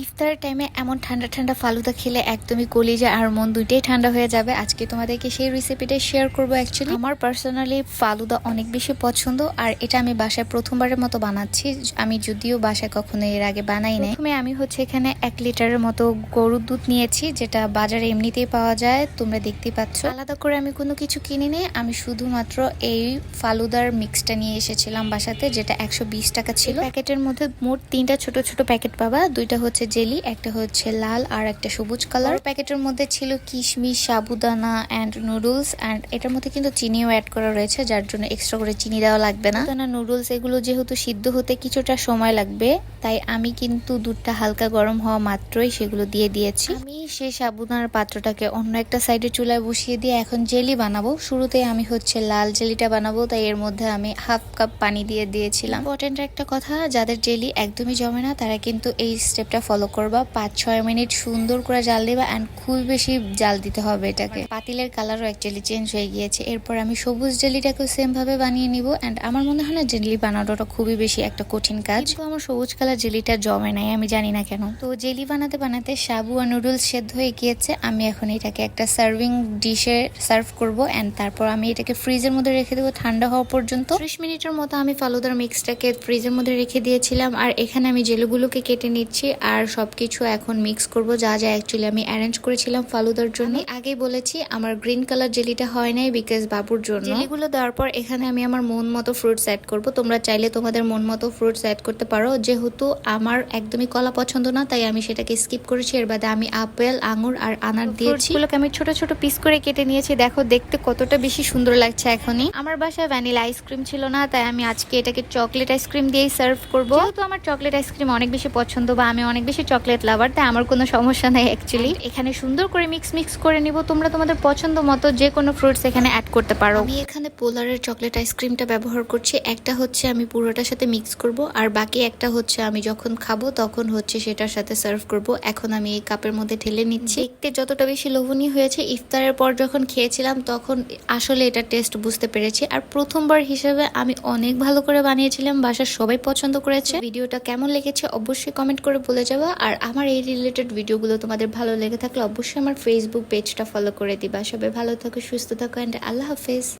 ইফতারের টাইমে এমন ঠান্ডা ঠান্ডা ফালুদা খেলে একদমই কলিজা আর মন দুইটাই ঠান্ডা হয়ে যাবে। আজকে তোমাদেরকে সেই রেসিপিটাই শেয়ার করবো। অ্যাকচুয়ালি আমার পার্সোনালি ফালুদা অনেক বেশি পছন্দ, আর এটা আমি বাসায় প্রথমবারের মতো বানাচ্ছি। আমি যদিও বাসায় কখনো এর আগে বানাই নাই। প্রথমে আমি এখানে 1 লিটারের মতো গরুর দুধ নিয়েছি, যেটা বাজারে এমনিতেই পাওয়া যায়, তোমরা দেখতেই পাচ্ছ। আলাদা করে আমি কোনো কিছু কিনি নেই, আমি শুধুমাত্র এই ফালুদার মিক্সটা নিয়ে এসেছিলাম বাসাতে, যেটা 120 টাকা ছিল। প্যাকেটের মধ্যে মোট 3টা ছোট ছোট প্যাকেট পাবা, 2টা হচ্ছে জেলি, একটা হচ্ছে লাল আর একটা সবুজ কালার। প্যাকেটের মধ্যে ছিল কিশমিশ, সাবুদানা এন্ড নুডলস, এন্ড এটার মধ্যে কিন্তু চিনিও অ্যাড করা রয়েছে, যার জন্য এক্সট্রা করে চিনি দেওয়া লাগবে না। নুডলস এগুলো যেহেতু সিদ্ধ হতে কিছুটা সময় লাগবে, তাই আমি কিন্তু দুধটা হালকা গরম হওয়া মাত্রই সেগুলো দিয়ে দিয়েছি। আমি সেই সাবুদানার পাত্রটাকে অন্য একটা সাইডে চুলায় বসিয়ে দিয়ে এখন জেলি বানাবো। শুরুতে আমি লাল জেলিটা বানাবো, তাই এর মধ্যে আমি 1/2 কাপ পানি দিয়ে দিয়েছিলাম। ইম্পর্টেন্ট একটা কথা, যাদের জেলি একদমই জমে না তারা কিন্তু এই স্টেপটা ফলো করবা। 5-6 মিনিট সুন্দর করে জাল দিবা, এন্ড খুব বেশি জাল দিতে হবে এটাকে। পাতিলের কালারও অ্যাকচুয়ালি চেঞ্জ হয়ে গিয়েছে। এরপর আমি সবুজ জেলিটাকেও সেম ভাবে বানিয়ে নিব, এন্ড আমার মনে হয় না জেলি বানানোটা খুবই বেশি একটা কঠিন কাজ। তো আমার সবুজ কালার জেলিটা জমে নাই, আমি জানি না কেন। তো জেলি বানাতে বানাতে সাবু আর নুডলস সেদ্ধ হয়ে গিয়েছে। আমি এখন এটাকে একটা সার্ভিং ডিশে সার্ভ করব, এন্ড তারপর আমি এটাকে ফ্রিজের মধ্যে রেখে দেবো ঠান্ডা হওয়া পর্যন্ত। 30 মিনিটের মতো আমি ফালুদার মিক্সটাকে ফ্রিজের মধ্যে রেখে দিয়েছিলাম, আর এখানে আমি জেলিগুলোকে কেটে নিচ্ছি আর সবকিছু এখন মিক্স করব, যা যা অ্যাকচুয়ালি আমি অ্যারেঞ্জ করেছিলাম ফালুদার জন্য। আগেই বলেছি আমার গ্রিন কালার জেলিটা হয় নাই বিকজ বাবুর জন্য। জেলিগুলো দেওয়ার পর এখানে আমি আমার মন মতো ফ্রুটস অ্যাড করব। তোমরা চাইলে তোমাদের মন মতো ফ্রুটস অ্যাড করতে পারো। যেহেতু আমার একদমই কলা পছন্দ না, তাই আমি সেটাকে স্কিপ করেছি। এর বাদে আমি আপেল, আঙুর আর আনার দিয়েছি। এগুলোকে আমি ছোট ছোট পিস করে কেটে নিয়েছি। দেখো দেখতে কতটা বেশি সুন্দর লাগছে এখনই। আমার বাসায় ভ্যানিলা আইসক্রিম ছিল না, তাই আমি আজকে এটাকে চকলেট আইসক্রিম দিয়েই সার্ভ করব। যেহেতু আমার চকলেট আইসক্রিম অনেক বেশি পছন্দ, বা আমি অনেক বেশি চকলেট লাভার, তাই আমার কোনো সমস্যা নাই অ্যাকচুয়ালি। এখানে সুন্দর করে মিক্স করে নিব। তোমরা তোমাদের পছন্দ মতো যে কোনো ফ্রুটস এখানে অ্যাড করতে পারো। আমি এখানে পোলারের চকলেট আইসক্রিমটা ব্যবহার করছি। একটা আমি পুরোটার সাথে মিক্স করব, আর বাকি একটা আমি যখন খাবো তখন সেটার সাথে সার্ভ করব। এখন আমি এই কাপের মধ্যে ঢেলে নিচ্ছি। দেখতে যতটা বেশি লোভনীয় হয়েছে, ইফতারের পর যখন খেয়েছিলাম তখন আসলে এটা টেস্ট বুঝতে পেরেছি। আর প্রথমবার হিসেবে আমি অনেক ভালো করে বানিয়েছিলাম, বাসার সবাই পছন্দ করেছে। ভিডিওটা কেমন লেগেছে অবশ্যই কমেন্ট করে বলে যাবা। আর আমার এই রিলেটেড ভিডিওগুলো তোমাদের ভালো লেগে থাকলে অবশ্যই আমার ফেসবুক পেজটা ফলো করে দিবা। সবাই ভালো থাকো, সুস্থ থাকো, এন্ড আল্লাহ হাফেজ।